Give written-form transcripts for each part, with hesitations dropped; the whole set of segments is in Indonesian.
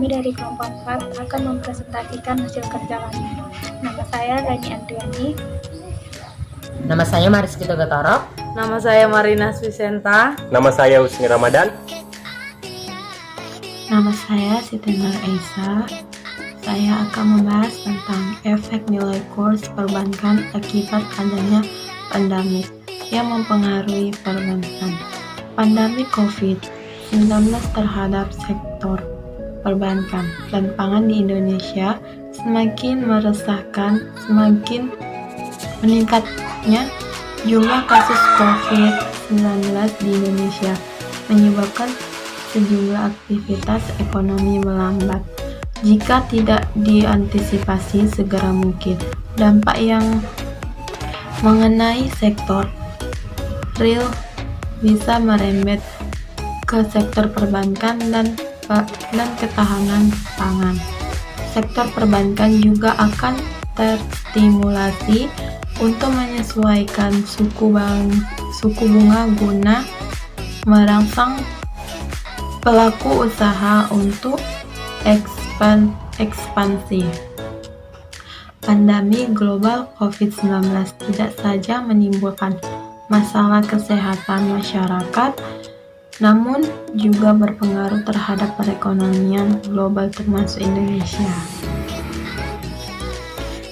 kami dari kelompok 4 akan mempresentasikan hasil kerja kami. Nama saya Rani Andriani. Nama saya Mariski Togatoro. Nama saya Marina Swisenta. Nama saya Husni Ramadan. Nama saya Siti Nur Esa. Saya akan membahas tentang efek nilai kurs perbankan akibat adanya pandemi yang mempengaruhi perbankan. Pandemi COVID-19 terhadap sektor perbankan dan pangan di Indonesia semakin meresahkan. Semakin meningkatnya jumlah kasus COVID-19 di Indonesia menyebabkan sejumlah aktivitas ekonomi melambat. Jika tidak diantisipasi segera mungkin, dampak yang mengenai sektor real bisa merembet ke sektor perbankan dan ketahanan pangan. Sektor perbankan juga akan terstimulasi untuk menyesuaikan suku bunga guna merangsang pelaku usaha untuk ekspansi. Pandemi global COVID-19 tidak saja menimbulkan masalah kesehatan masyarakat, namun juga berpengaruh terhadap perekonomian global termasuk Indonesia.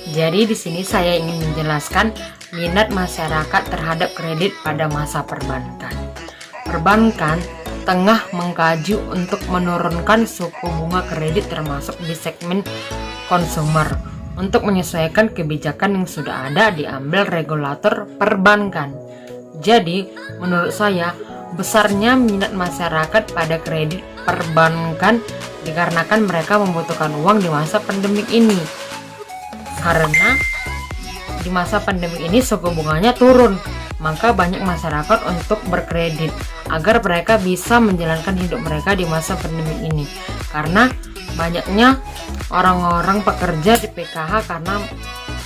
Jadi di sini saya ingin menjelaskan minat masyarakat terhadap kredit pada masa perbankan. Perbankan tengah mengkaji untuk menurunkan suku bunga kredit termasuk di segmen konsumer untuk menyesuaikan kebijakan yang sudah ada diambil regulator perbankan. Jadi menurut saya besarnya minat masyarakat pada kredit perbankan dikarenakan mereka membutuhkan uang di masa pandemi ini. Karena di masa pandemi ini suku bunganya turun, maka banyak masyarakat untuk berkredit agar mereka bisa menjalankan hidup mereka di masa pandemi ini. Karena banyaknya orang-orang pekerja di PKH karena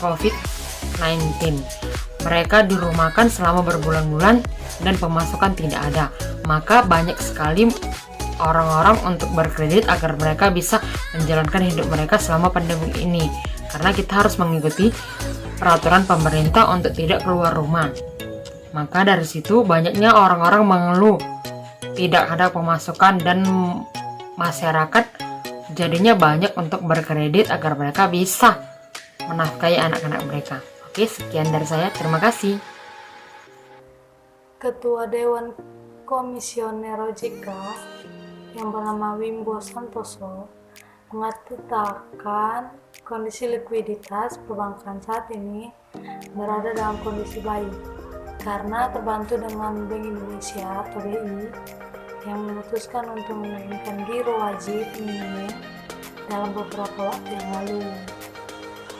COVID-19. Mereka dirumahkan selama berbulan-bulan dan pemasukan tidak ada. Maka banyak sekali orang-orang untuk berkredit agar mereka bisa menjalankan hidup mereka selama pandemi ini. Karena kita harus mengikuti peraturan pemerintah untuk tidak keluar rumah. Maka dari situ banyaknya orang-orang mengeluh tidak ada pemasukan dan masyarakat jadinya banyak untuk berkredit agar mereka bisa menafkahi anak-anak mereka. Oke, sekian dari saya. Terima kasih. Ketua Dewan Komisioner OJK yang bernama Wimbo Santoso mengatakan kondisi likuiditas perbankan saat ini berada dalam kondisi baik karena terbantu dengan Bank Indonesia atau BI yang memutuskan untuk menurunkan giro wajib minimum dalam beberapa waktu yang lalu.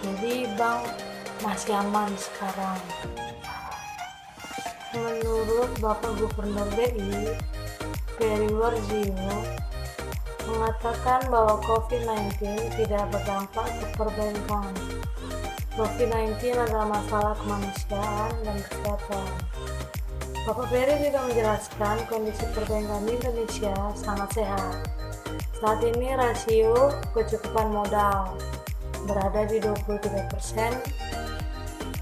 Jadi bank masih aman sekarang. Menurut Bapak Gubernur BI, Peri Warjio, mengatakan bahwa COVID-19 tidak berdampak ke perbankan. COVID-19 adalah masalah kemanusiaan dan kesehatan. Bapak Peri juga menjelaskan kondisi perbankan di Indonesia sangat sehat. Saat ini rasio kecukupan modal berada di 23%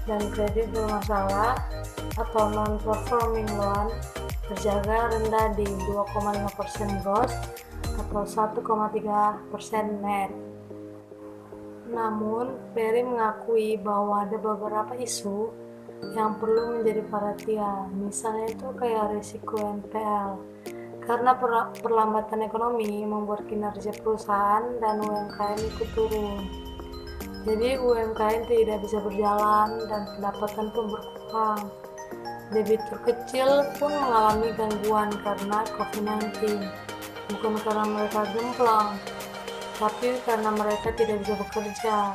dan kredit bermasalah atau non-performing loan terjaga rendah di 2,5% gross atau 1,3% net. Namun, Peri mengakui bahwa ada beberapa isu yang perlu menjadi perhatian, misalnya itu kayak risiko NPL, karena perlambatan ekonomi membuat kinerja perusahaan dan UMKM ikut turun. Jadi UMKM tidak bisa berjalan dan pendapatan pun berkurang. Debitur kecil pun mengalami gangguan karena COVID-19, bukan karena mereka gemplang, tapi karena mereka tidak bisa bekerja.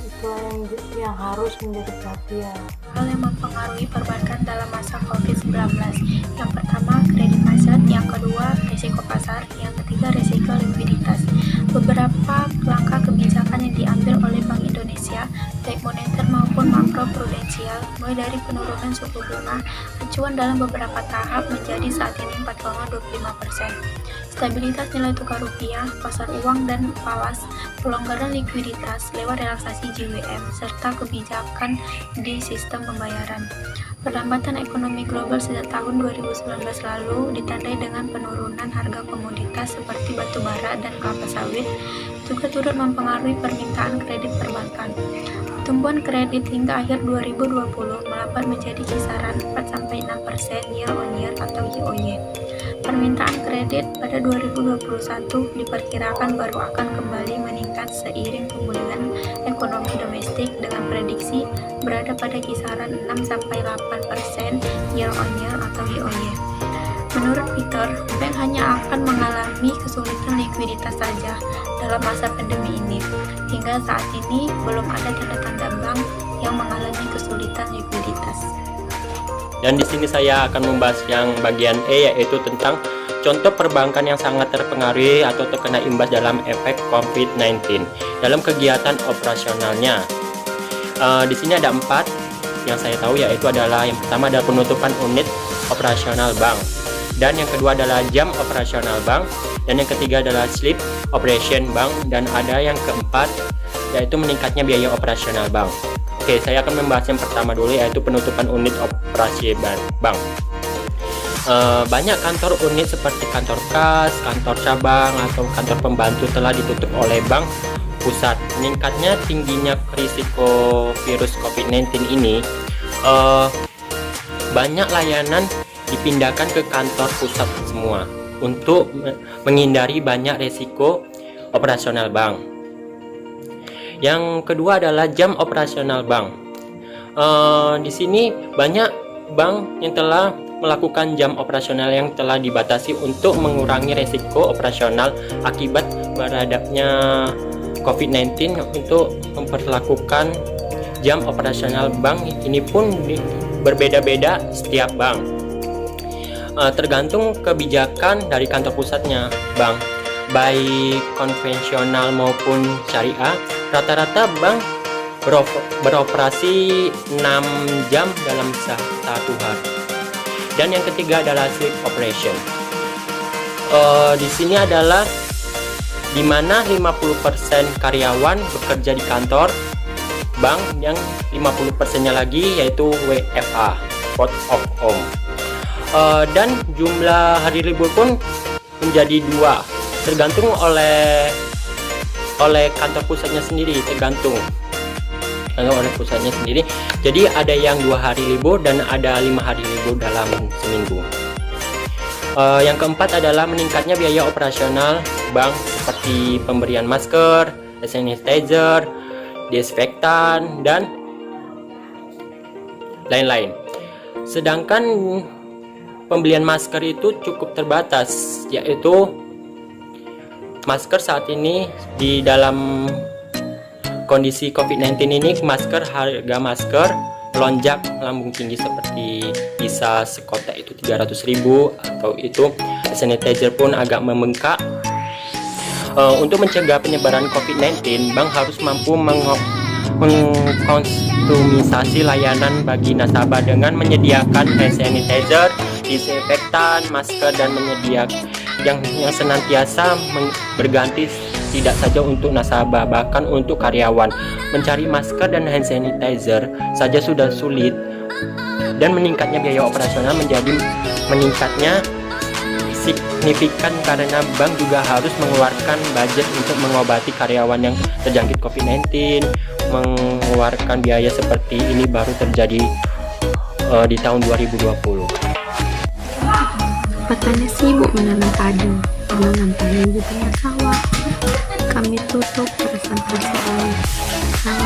Itulah yang harus menjadi perhatian. Hal yang mempengaruhi perbankan dalam masa COVID-19. Yang pertama, kredit macet. Yang kedua, risiko pasar. Yang ketiga, risiko likuiditas. Beberapa langkah kebijakan kebijakan yang diambil oleh Bank Indonesia, baik moneter maupun makroprudensial, mulai dari penurunan suku bunga acuan dalam beberapa tahap menjadi saat ini 4,25%. Stabilitas nilai tukar rupiah, pasar uang dan falas, pelonggaran likuiditas lewat relaksasi JWM, serta kebijakan di sistem pembayaran. Perlambatan ekonomi global sejak tahun 2019 lalu ditandai dengan penurunan harga komoditas seperti batu bara dan kelapa sawit, juga turut mempengaruhi permintaan kredit perbankan. Pertumbuhan kredit hingga akhir 2020 melambat menjadi kisaran 4-6% year on year atau YoY. Permintaan kredit pada 2021 diperkirakan baru akan kembali meningkat seiring pemulihan ekonomi domestik dengan prediksi berada pada kisaran 6-8% year on year atau YoY. Menurut Peter, bank hanya akan mengalami kesulitan likuiditas saja dalam masa pandemi ini. Hingga saat ini belum ada tanda-tanda bank yang mengalami kesulitan likuiditas. Dan di sini saya akan membahas yang bagian E, yaitu tentang contoh perbankan yang sangat terpengaruhi atau terkena imbas dalam efek COVID-19 dalam kegiatan operasionalnya. Di sini ada 4 yang saya tahu, yaitu adalah yang pertama adalah penutupan unit operasional bank, dan yang kedua adalah jam operasional bank, dan yang ketiga adalah sleep operation bank, dan ada yang keempat yaitu meningkatnya biaya operasional bank. Oke, saya akan membahas yang pertama dulu, yaitu penutupan unit operasi bank. Banyak kantor unit seperti kantor kas, kantor cabang, atau kantor pembantu telah ditutup oleh bank pusat. Meningkatnya tingginya risiko virus COVID-19 ini, banyak layanan dipindahkan ke kantor pusat semua untuk menghindari banyak risiko operasional bank. Yang kedua adalah jam operasional bank. Di sini banyak bank yang telah melakukan jam operasional yang telah dibatasi untuk mengurangi risiko operasional akibat beradapnya COVID-19. Untuk memperlakukan jam operasional bank ini pun berbeda-beda setiap bank, tergantung kebijakan dari kantor pusatnya bank, baik konvensional maupun syariah. Rata-rata bank beroperasi 6 jam dalam satu hari. Dan yang ketiga adalah sleep operation. Di sini adalah di mana 50% karyawan bekerja di kantor bank, yang 50%-nya lagi yaitu WFA, work of home. Dan jumlah hari libur pun menjadi 2, tergantung oleh kantor pusatnya sendiri, tergantung oleh pusatnya sendiri. Jadi ada yang 2 hari libur dan ada 5 hari libur dalam seminggu. Yang keempat adalah meningkatnya biaya operasional bank seperti pemberian masker, sanitizer, disinfektan, dan lain-lain. Sedangkan pembelian masker itu cukup terbatas, yaitu masker saat ini di dalam kondisi COVID-19 ini, harga masker melonjak melambung tinggi, seperti bisa sekotak itu 300.000, atau itu sanitizer pun agak membengkak. Untuk mencegah penyebaran COVID-19, bank harus mampu mengkonsumisasi layanan bagi nasabah dengan menyediakan hand sanitizer, disinfektan, masker, dan menyediakan yang senantiasa berganti, tidak saja untuk nasabah, bahkan untuk karyawan. Mencari masker dan hand sanitizer saja sudah sulit, dan meningkatnya biaya operasional menjadi meningkatnya signifikan karena bank juga harus mengeluarkan budget untuk mengobati karyawan yang terjangkit COVID-19. Mengeluarkan biaya seperti ini baru terjadi di tahun 2020. Petani sibuk menanam padi, menanam padi di tengah sawah. Kami tutup perasaan-perasaan.